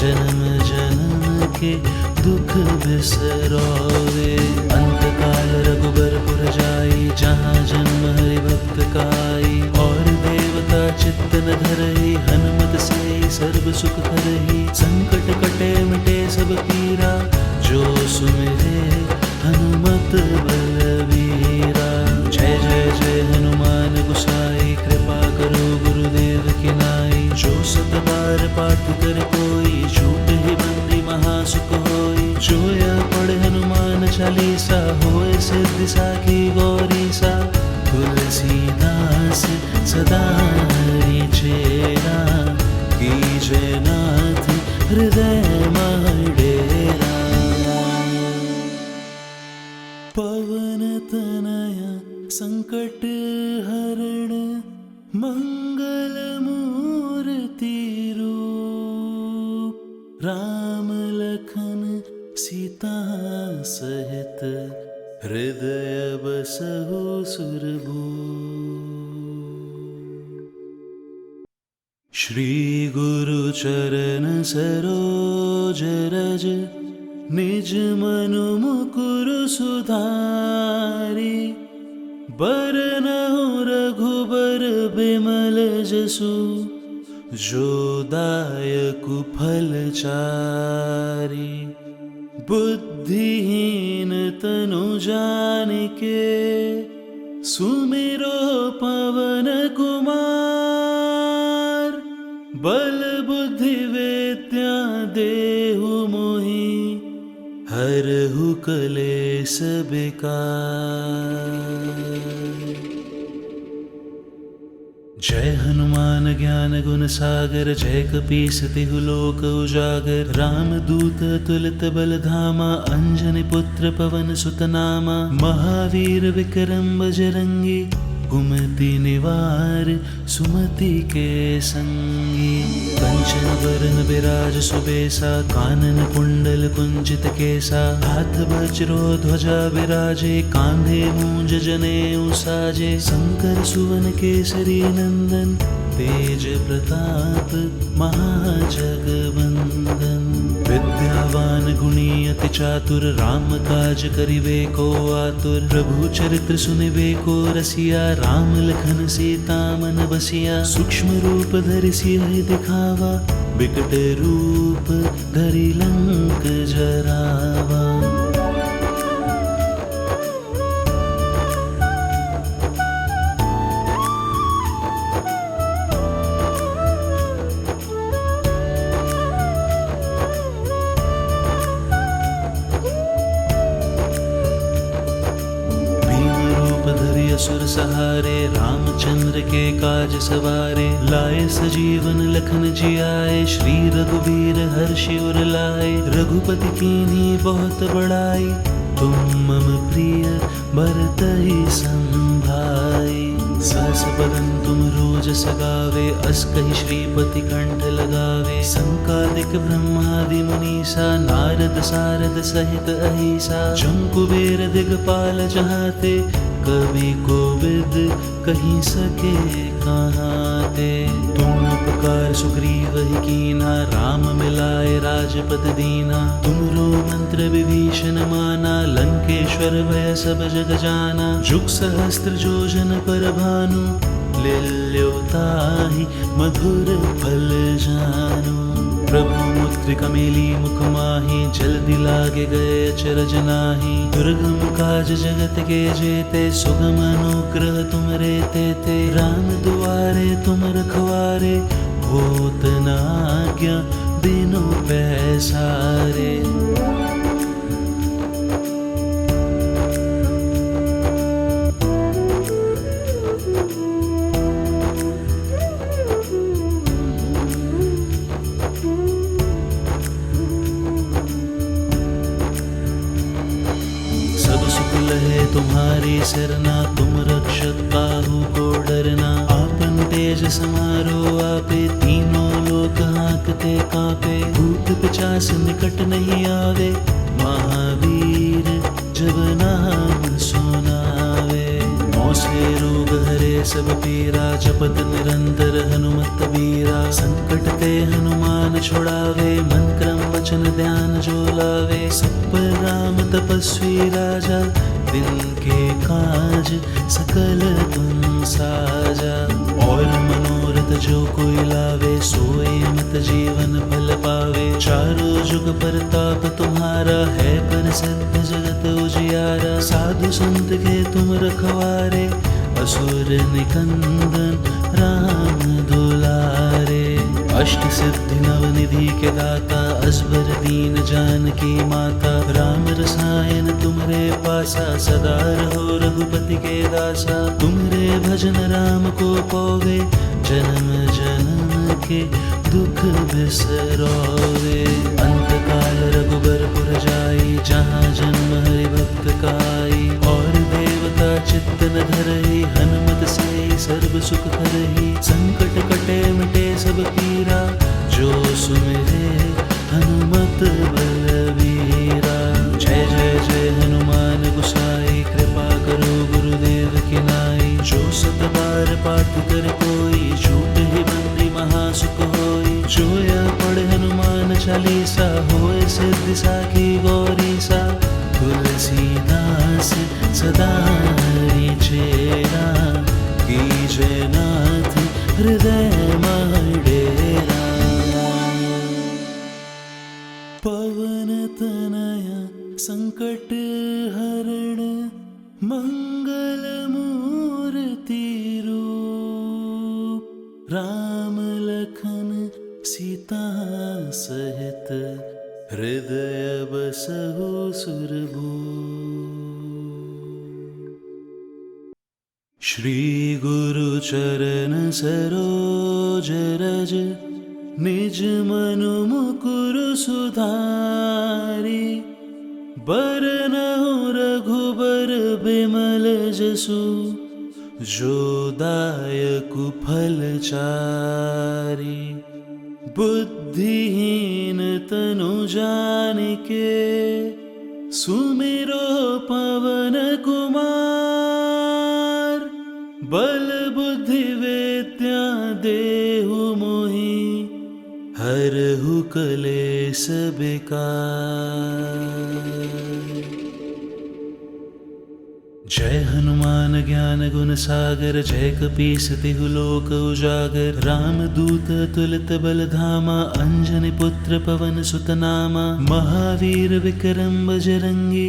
जन्म जन्म के दुख बिसरोवे। अंत काल रघुबरपुर जाई। जहाँ जन्म हरि भक्त काई। और देवता चित्त न धरहि। हनुमत से सर्व सुख करहि। संकट कटे मिटे सब पीरा। जो सुमिरे हनुमत बलवीरा। जय जय जय हनुमान गोसाई। कृपा करो गुरुदेव की नाई। जो सत बार पाठ कर कोई। छूट ही बंदी महासुख होई। जो या पढ़ हनुमान चालीसा। होए सिद्धि साखी गौरीसा। तुलसीदास सदा हरि चेरा। कीजय नाथ हृदय माडे। राम लखन सीता सहित हृदय बसहु सुरभूप। श्री गुरु चरण सरोज रज निज मनु मुकुर सुधारी। बरनहु रघुबर बिमल जसु जो दायकु फल चारि। बुद्धिहीन तनु जानिके सुमिरो पवन कुमार। बल बुद्धि विद्या देहु मोहि हरहु कलेस बिकार। जय हनुमान ज्ञान गुण सागर जय कपीस तिहु लोक उजागर। राम दूत तुलित बल धामा अंजनी पुत्र पवन सुत नामा। महावीर विक्रम बजरंगी कुमति निवार सुमति के संगी। कंचन वरण विराज सुबेसा कानन कुंडल कुंजित केसा। हाथ वज्रो ध्वजा विराजे कांधे मूंज जनेऊ साजे। शंकर सुवन केसरी नंदन तेज प्रताप महाजगवंदन। विद्यावान गुणी अति चातुर राम काज करिबे को आतुर। प्रभु चरित्र सुनिबे को रसिया राम लखन सीता मन बसिया। सूक्ष्म रूप धरि सियहि दिखावा बिकट रूप धरि लंक जरावा। असुर सहारे रामचंद्र के काज सवारे। लाए सजीवन लखन जियाए श्री रघुवीर हर्षि उर लाए। रघुपति कीन्ही बहुत बड़ाई तुम मम प्रिय भरतहि संभाई। सहस बदन तुम रोजस गावे अस कहि श्रीपति कंठ लगावे। संकादिक ब्रह्मादि मुनीसा नारद सारद सहित अहिसा। जम कुबेर दिगपाल जहाते कवि कोविद कहीं सके कहाते। तुम उपकार सुग्रीव ही कीना राम मिलाए राजपद दीना। तुमरो मंत्र विभीषण माना लंकेश्वर भय सब जग जाना। जुग सहस्त्र जोजन पर भानु लील्यो ताहि मधुर फल जानू। प्रभु मुद्रिका मेली मुख माहि जल्दी लागे गए अचरज नाहि। दुर्गम काज जगत के जेते सुगम अनुग्रह तुम रे तेते। राम दुआरे तुम रखवारे होत न आज्ञा बिनु पैसारे। तुम्हारी सरना तुम रक्षक काहू को डरना। आपन तेज समारो आपे तीनों लोक हाँकते कांपे। भूत पिशाच निकट नहीं आवे महावीर जब नाम सुनावे। नौ से रोग हरे सब पीरा जपत निरंतर हनुमत बीरा। संकट ते हनुमान छुड़ावे मन क्रम वचन ध्यान जो लावे। सब पर राम तपस्वी राजा दिन के काज सकल तुम साजा। और मनोरथ जो कोई लावे सोए मत जीवन फल पावे। चारों जुग परताप तुम्हारा है प्रसिद्ध जगत उजियारा। साधु संत के तुम रखवारे असुर निकंदन राम दुलारे। अष्ट सिद्धि नवनिधि के दाता असबर दीन जानकी माता। राम रसायन तुमरे पासा सदा रहो रघुपति के दासा। तुमरे भजन राम को पावे जन्म जन्म के दुख बिसरोवे। अंत काल रघुबरपुर जाई जहाँ जन्म हरि भक्त काई। और देवता चित्त न धरहि हनुमत से सर्व सुख करहि। संकट कटे मिटे सब पीरा जो सुमिरे हनुमत बलवीरा। जय जय जय हनुमान गोसाई, कृपा करो गुरुदेव की नाई। जो सत बार पाठ कर कोई, छूट ही बंदी महासुख होई। जो या पढ़ हनुमान चालीसा, होए सिद्धि साखी गौरीसा। तुलसीदास सदा हरि चेरा, कीजय नाथ हृदय मह डेरा। पवन तनया संकट हरण, मंगल मूर्ति रूप। राम लखन सीता सहित, हृदय बसहु सुरभूप। श्री गुरु चरण सरोज रज, निज मनु मुकुर सुधारी। बरनहु रघुबर बिमल जसु, जो दायकु फल चारि। बुद्धिहीन तनु जानिके, सुमिरो पवन कुमार। बल बुद्धि विद्या देहु मोहि, हरहु कलेस बिकार। जय हनुमान ज्ञान गुण सागर, जय कपीस तिहु लोक उजागर। रामदूत अतुलित बल धामा, अंजनी पुत्र पवन सुत नामा। महावीर विक्रम बजरंगी,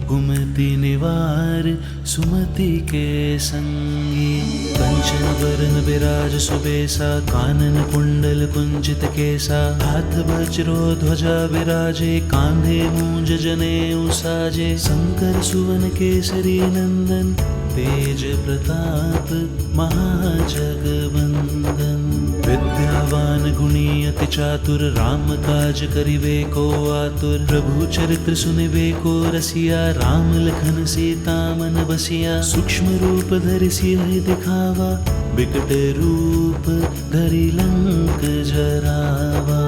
कुमति निवार सुमति के संगी। कंचन वरन विराज सुबेसा, कानन कुंडल कुंचित केसा। हाथ वज्रो ध्वजा विराजे, कांधे मूंज जनेऊ साजे। शंकर सुवन केसरी नंदन, तेज प्रताप महाजगवंदन। विद्यावान गुणी अति चातुर, राम काज करिबे को आतुर। प्रभु चरित्र सुनिबे को रसिया, राम लखन सीता मन बसिया। सूक्ष्म रूप धरि सियहि दिखावा, बिकट रूप धरि लंक जरावा।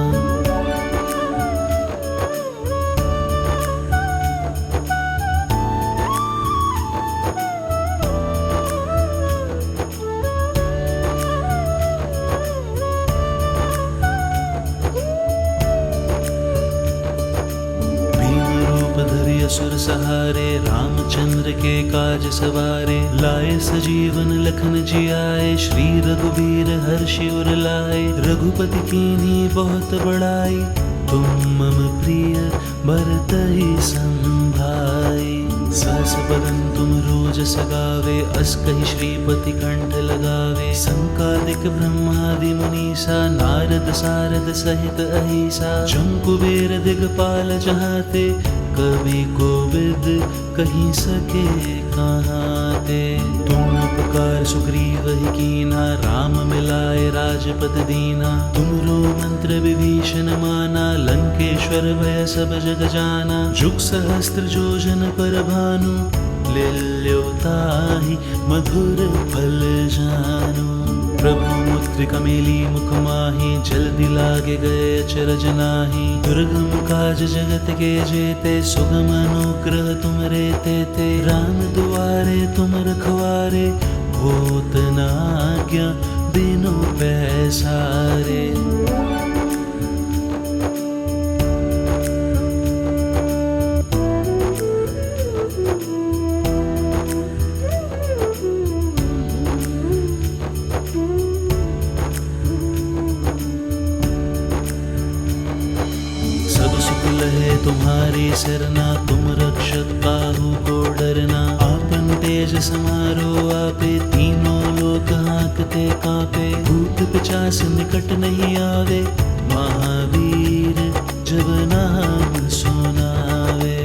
असुर सहारे, रामचंद्र के काज सवारे। लाए सजीवन लखन जियाए, श्री रघुवीर हर्षि उर लाए। रघुपति कीन्ही बहुत बड़ाई, तुम मम प्रिय भरतहि संभाई। सहस बदन तुम रोजस गावे, अस कहि श्रीपति कंठ लगावे। संकादिक ब्रह्मादि मुनीसा, नारद सारद सहित अहिसा। जम कुबेर दिगपाल चहाते, कवि कोविद कहीं सके कहाते। तुम उपकार सुग्रीव ही कीना, राम मिलाए राजपद दीना। तुमरो मंत्र विभीषण माना, लंकेश्वर भय सब जग जाना। जुग सहस्त्र जोजन पर भानु, लील्यो ताहि मधुर फल जानु। प्रभु मुद्रिका मेली मुख माहि, जल्दी लागे गए अचरज नाहि। दुर्गम काज जगत के जेते, सुगम अनुग्रह तुमरे तेते। राम दुआरे तुम रखवारे, होत न आज्ञा बिनु पैसारे। तुम्हारी सरना, तुम रक्षक काहू को डरना। आपन तेज समारो आपे, तीनों लोक हांकते कांपे। भूत पिशाच निकट नहीं आवे, महावीर जब नाम सुनावे।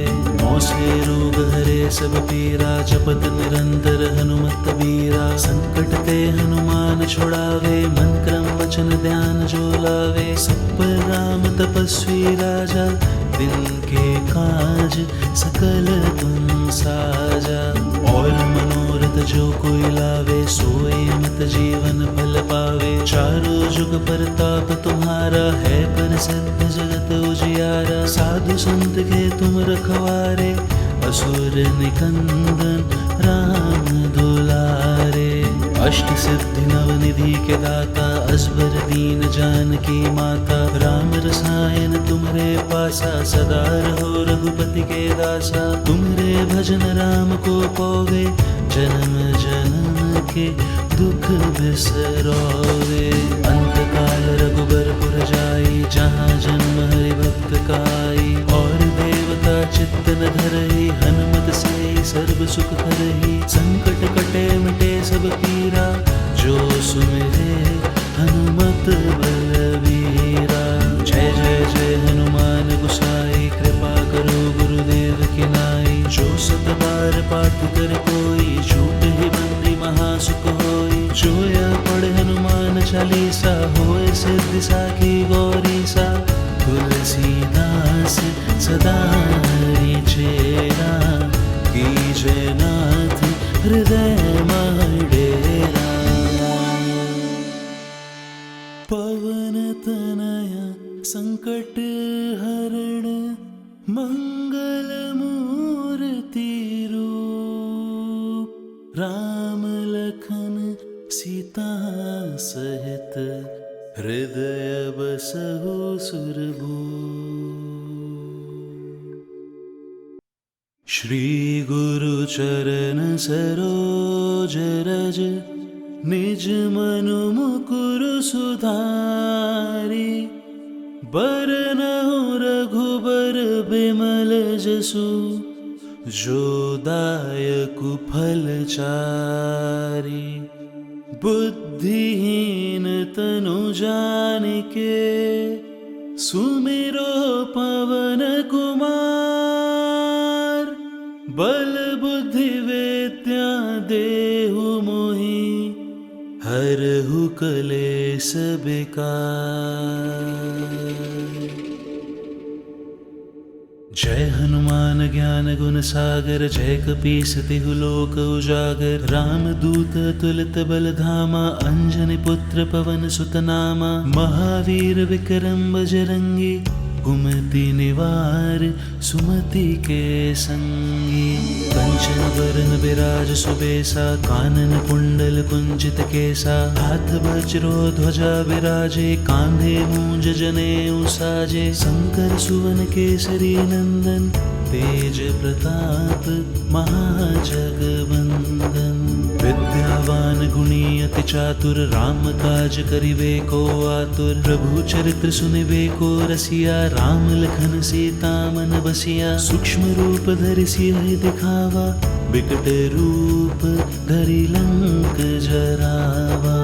नौ से रोग हरे सब पीरा, जपत निरंतर हनुमत बीरा। संकट ते हनुमान छुड़ावे, मन क्रम वचन ध्यान जो लावे। सब पर राम तपस्वी राजा, दिन के काज सकल तुम साजा। और मनोरथ मनोरथ जो कोई लावे, सोए अमित जीवन फल पावे। चारों जुग परताप तुम्हारा, है प्रसिद्ध जगत उजियारा। साधु संत के तुम रखवारे, असुर निकंदन राम दुलारे। अष्ट सिद्धि नवनिधि के दाता, असबर दीन जानकी माता। राम रसायन तुमरे पासा, सदा रहो रघुपति के दासा। तुमरे भजन राम को पावे, जन्म जन्म के दुख बिसरोवे। अंत काल रघुबरपुर जाई, जहाँ जन्म हरि भक्त काई। और देवता चित्त न धरई, हनुमत से सर्व सुख करही। संकट कटे मिटे सब पीरा, जो सुमिरे हनुमत बलवीरा। जय जय जय हनुमान गोसाई, कृपा करो गुरुदेव की नाई। जो सत बार पाठ कर कोई, छूट ही बंदी महासुख होई। जो या पढ़े हनुमान चालीसा, होए सिद्धि साखी गौरीसा। तुलसीदास सदा हरि चेरा, कीजय नाथ हृदय मह डेरा। पवन तनया संकट हरण, मंगल मूर्ति रूप। राम लखन सीता सहित, हृदय बसहु सुरभूप। श्री गुरु चरण सरोज रज, निज मनु मुकुर सुधारी। बरनहु रघुबर बिमल जसु, जो दायकु फल चारि। बुद्धिहीन तनु जानिके, सुमिरो पवन कुमार। बल बुद्धि विद्या देहु मोहि, हरहु कलेस बिकार। जय हनुमान ज्ञान गुण सागर, जय कपीस तिहु लोक उजागर। राम दूत अतुलित बल धामा, अंजनी पुत्र पवन सुत नामा। महावीर विक्रम बजरंगी, कुमति निवार सुमति के संगी। कंचन वरन विराज सुबेसा, कानन कुंडल कुंचित केसा। हाथ वज्रो ध्वजा विराजे, कांधे मूंज जनेऊ साजे। शंकर सुवन केसरी नंदन, तेज प्रताप महाजगवंदन। विद्यावान गुणी अति चातुर, राम काज करिबे को आतुर। प्रभु चरित्र सुनिबे को रसिया, राम लखन सीता मन बसिया। सूक्ष्म रूप धरि सियहि दिखावा, बिकट रूप धरि लंक जरावा।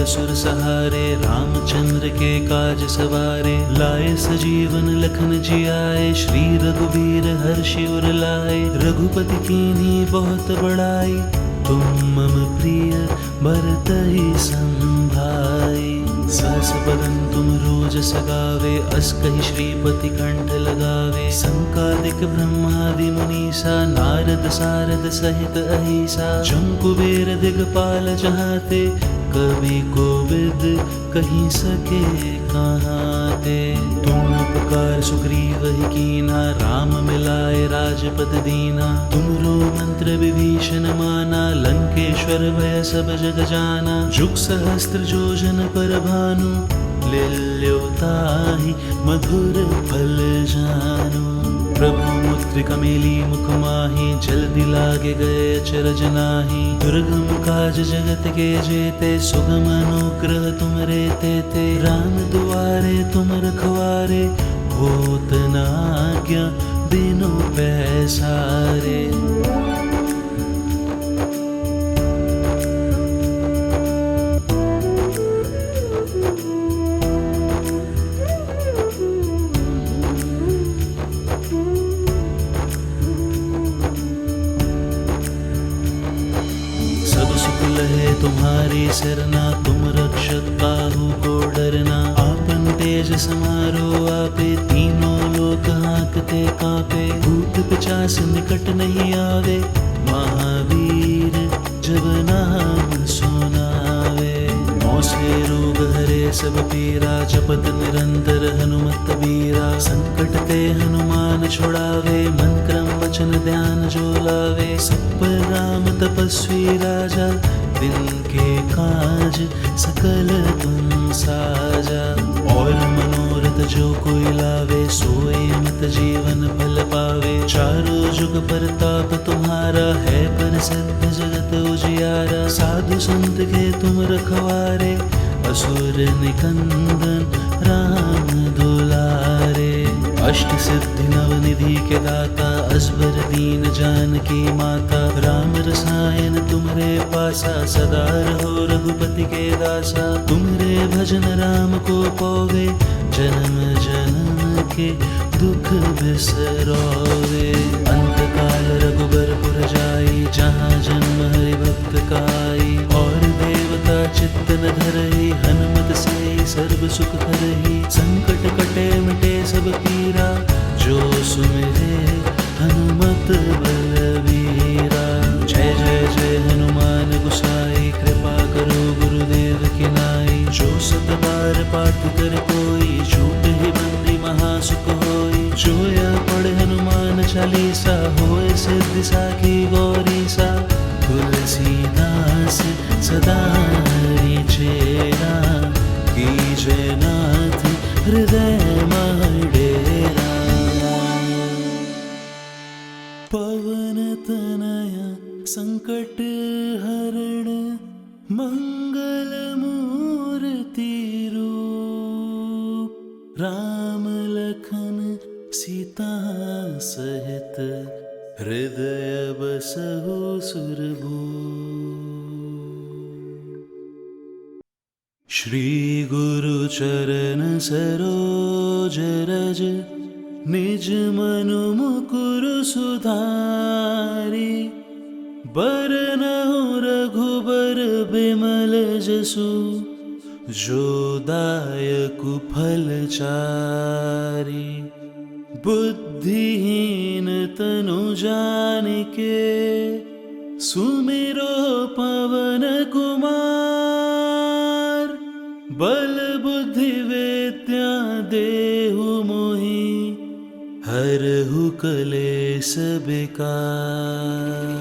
असुर सहारे, रामचंद्र के काज सवारे। लाए सजीवन लखन जियाए, श्री रघुबीर हर्षि उर लाए। रघुपति कीन्ही बहुत बड़ाई, तुम मम प्रिय भरतहि संभाई। सहस बदन तुम रोज सगावे, अस कहि श्रीपति कंठ लगावे। संकादिक ब्रह्मादि मुनीसा, नारद सारद सहित अहिसा। जम कुबेर दिगपाल जहाते, कवि कोविद कहीं सके कहाते। तुम उपकार सुग्रीव ही कीना, राम मिलाए राजपद दीना। तुमरो मंत्र विभीषण माना, लंकेश्वर भय सब जग जाना। जुग सहस्त्र जोजन पर भानु, लील्यो ताहि मधुर फल जानु। प्रभु मुद्रिका मेली मुख माहि, जल्दी लागे गए अचरज नाहि। दुर्गम काज जगत के जेते, सुगम अनुग्रह तुमरे तेते। राम दुआरे तुम रखवारे, होत न आज्ञा बिनु पैसारे। सरना तुम रक्षक काहू को डरना। आपन तेज समारो आपे तीनों लोक हाँकते कांपे। भूत पिचास निकट नहीं आवे महावीर जब नाम सुनावे। नौ से रोग हरे सब पीरा जपत निरंतर हनुमत बीरा। संकट ते हनुमान छुड़ावे मन क्रम वचन ध्यान जो लावे। सब पर राम तपस्वी राजा दिन के काज सकल तुम साजा। और मनोरथ जो कोई लावे सोए मत जीवन फल पावे। चारों जुग परताप तुम्हारा है प्रसिद्ध जगत उजियारा। साधु संत के तुम रखवारे असुर निकंदन राम दुलारे। अष्ट सिद्धि नवनिधि के दाता असबर दीन जानकी माता। राम रसायन तुमरे पासा सदा रहो रघुपति के दासा। तुमरे भजन राम को पावे जन्म जन्म के दुख बिसरोवे। अंत काल रघुबरपुर जाई जहाँ जन्म हरि भक्त काई। और देवता चित्त न धरहि हनुमत से सर्व सुख करहि। संकट कटे मिटे सब पीरा जो सुमिरे हनुमत बलवीरा। जय जय जय हनुमान गोसाई कृपा करो गुरुदेव की नाई। जो सत बार पाठ कर कोई छूट ही बंदी महासुख होई। जो या पढ़े हनुमान चालीसा होए सिद्धि साखी गौरीसा। तुलसीदास सदा हरि चेरा कीजय नाथ हृदय डेरा। पवन तनया संकट हरण मंगल मूर्ति रूप। राम लखन सीता सहित हृदय बसहु सुरभूप। श्री गुरु चरण सरोज रज निज मनु मुकुर सुधारी। बरनहु रघुबर बिमल जसु जो दायकु फल चारी। बुद्धिहीन तनु जानिके सुमिरो पवन कुमार। बल बुद्धि विद्या देहु मोहि हरहु कलेस बिकार।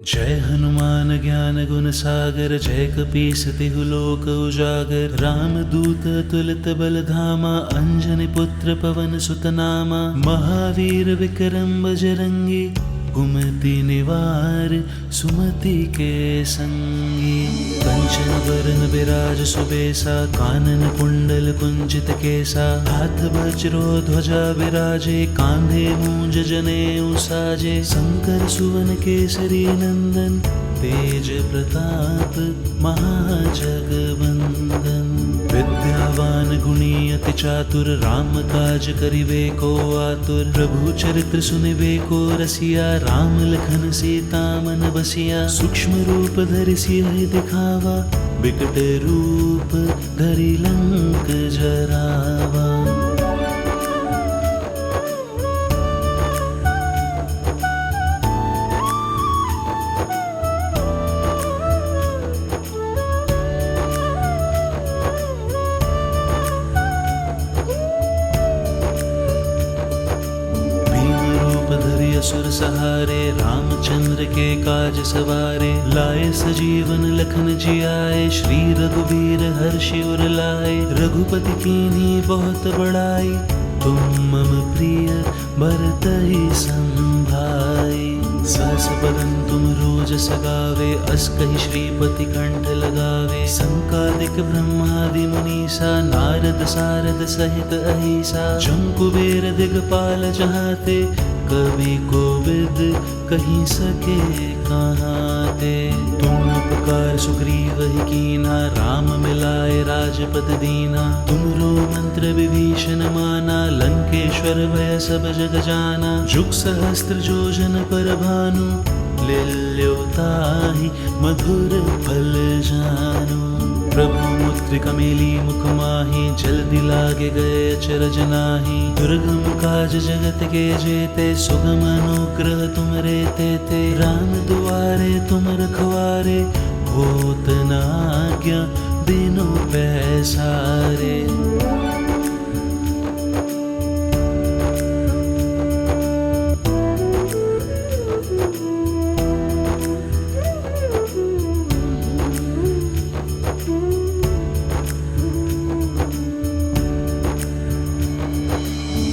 जय हनुमान ज्ञान गुण सागर जय कपीस तिहु लोक उजागर। राम दूत अतुलित बल धामा अंजनी पुत्र पवन सुत नामा। महावीर विक्रम बजरंगी कुमति निवार सुमति के संगी। कंचन बरन बिराज सुबेसा कानन कुंडल कुंचित केसा। हाथ वज्रो ध्वजा विराजे कांधे मूंज जनेऊ साजे। शंकर सुवन केसरी नंदन तेज प्रताप महाजगवंदन। विद्यावान गुणी अति चातुर राम काज करिबे को आतुर। प्रभु चरित्र सुनिबे को रसिया राम लखन सीता मन बसिया। सूक्ष्म रूप धरि सियहि दिखावा बिकट रूप धरि लंक जरावा। असुर सहारे रामचंद्र के काज सवारे। लाए सजीवन लखन जियाए श्री रघुबीर हर्षि उर लाए। रघुपति कीन्ही बहुत बड़ाई तुम मम प्रिय भरतहि संभाई। सहस बदन तुम रोज सगावे अस कहि श्रीपति कंठ लगावे। संकादिक ब्रह्मादि मुनीसा नारद सारद सहित अहिसा। जंकुबेर दिगपाल जहाते कवि कोविद कहीं सके कहाँ ते। तुम उपकार सुग्रीव ही कीना राम मिलाए राजपद दीना। तुमरो मंत्र विभीषण माना लंकेश्वर भय सब जग जाना। जुग सहस्त्र जो जन पर भानु लिल्योताहि मधुर फल जानो। प्रभु मुद्रिका मेली मुख माही, जल्दी लागे गए अचरज नाही। दुर्गम काज जगत के जेते, सुगम अनुग्रह तुम रे तेते। राम दुआरे तुम रखवारे, होत न आज्ञा बिनु पैसारे।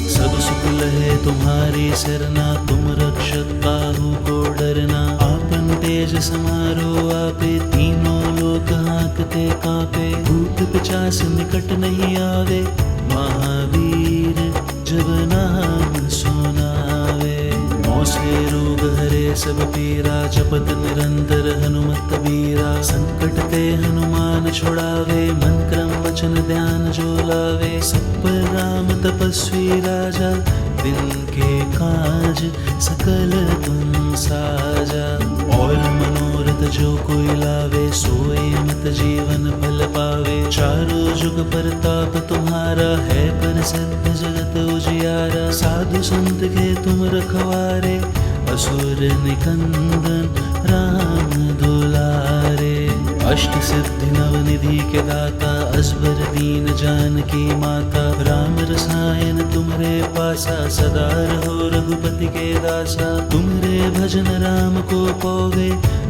सब सुख लहे तुम्हारी सरना, तुम रक्षक काहू को डरना। आपन तेज समारो आपे, तीनों लोक हाँकते कांपे। भूत पिशाच निकट नहीं आवे, महावीर जब नाम सुनावे। नौ से रोग हरे सब पीरा, जपत निरंतर हनुमत बीरा। संकट ते हनुमान छुड़ावे, मन क्रम वचन ध्यान जो लावे। सब पर राम तपस्वी राजा, दिन के काज सकल तुम साजा। और मनोरथ जो कोई लावे, सोए मत जीवन फल पावे। चारों जुग परताप तुम्हारा, है प्रसिद्ध जगत उजियारा। साधु संत के तुम रखवारे, असुर निकंदन राम दुलारे। अष्ट सिद्धि नवनिधि के दाता, असबर दीन जानकी माता। राम रसायन तुमरे पासा, सदा रहो रघुपति के दासा। तुमरे भजन राम को पावे,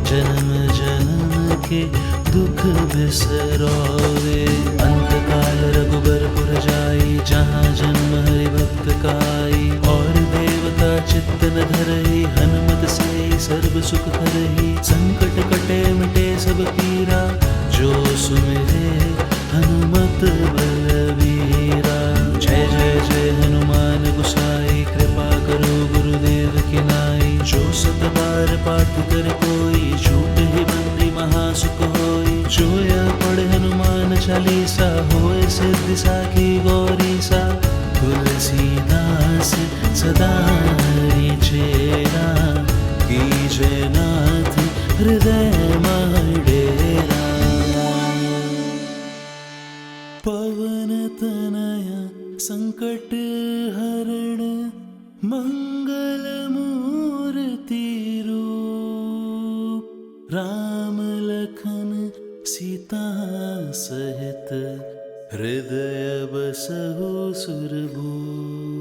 जन्म जन्म के दुख बिसरोवे। अंत काल रघुबरपुर जाई, जहाँ जन्म हरि भक्त काई। और देवता चित्त न धरई, हनुमत से सर्व सुख करही। संकट कटे मिटे सब पीरा, जो सुमिरे हनुमत बलवीरा। जय जय जय हनुमान गोसाई, कृपा करो गुरुदेव की नाई। जो सत बार पाठ कर कोई, छूट ही बंदी महासुख होई। जो यह पढ़े हनुमान चालीसा, होए सिद्धि साखी गौरीसा। तुलसीदास सदा चेरा, कीजय नाथ हृदय डेरा। पवन तनया संकट हरण, मंगल मूर्ति रूप। राम लखन सीता सहित, हृदय बसहु सुरभूप।